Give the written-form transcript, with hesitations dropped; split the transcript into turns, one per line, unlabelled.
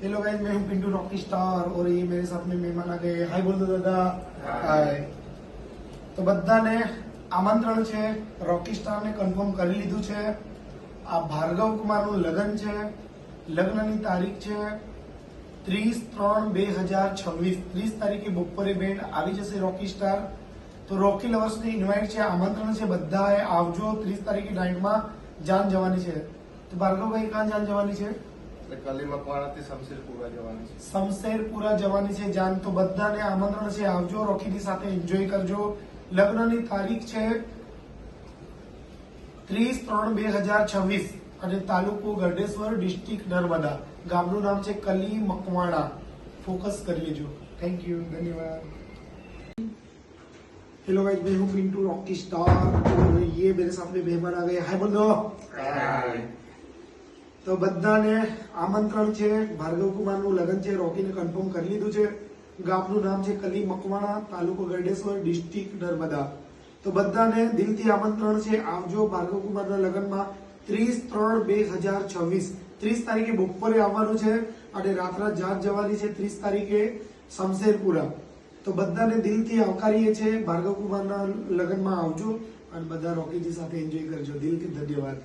Hello guys, मैं हूं Pintu Rocky star और ये मेरे साथ में मेहमान आ गए। हाय बोल दो दादा। हाय। તો બધાને આમંત્રણ છે, રોકી સ્ટારને કન્ફર્મ કરી લીધું છે। આ ભાર્ગવ કુમારનું લગ્ન છે, લગ્નની તારીખ છે 30/3/2026। 30 તારીખે બપોરે બેન્ડ આવી જશે રોકી સ્ટાર। તો રોકી લવર્સને ઇન્વાઇટ છે, આમંત્રણ છે, બધાએ આવજો। 30 તારીખે નાઇટમાં જાન જવાની છે। તો ભાર્ગવભાઈ ક્યાં જાન જવાની છે?
કલી મકવાણાથી શમશેરપુરા જવાની છે।
શમશેરપુરા જવાની છે જાન। તો બધાને આમંત્રણ છે, આવજો, રોકીની સાથે એન્જોય કરજો। લગ્નની તારીખ છે 30/3/2026 અને તાલુકો ગરડેશ્વર, ડિસ્ટ્રિક્ટ નર્મદા। ગામનું નામ છે કલી મકવાણા। फोकस कर लीजिए। थैंक यू, धन्यवाद। हेलो गाइस, मैं हूँ पिंटू रॉकी स्टार और ये मेरे साथ में मेहमान आ गए। हाय बोल दो। તો બધાને આમંત્રણ છે। ભાર્ગવ કુમારનું લગ્ન છે, રોકીને કન્ફર્મ કરી લીધું છે। ગામનું નામ છે કલી મકવાણા, તાલુકો ગરડેશ્વર, ડિસ્ટ્રિક્ટ નર્મદા। તો બધાને દિલથી આમંત્રણ છે, આવજો ભાર્ગવ કુમારના લગ્નમાં 30/3/2026। 30 તારીખે બપોરે આવવાનું છે અને રાત્રા જાત જવાની છે 30 તારીખે શમશેરપુરા। તો બધાને દિલથી આવકારીએ છીએ। ભાર્ગવ કુમારના લગ્નમાં આવજો અને બધા રોકીજી સાથે એન્જોય કરજો। દિલથી ધન્યવાદ।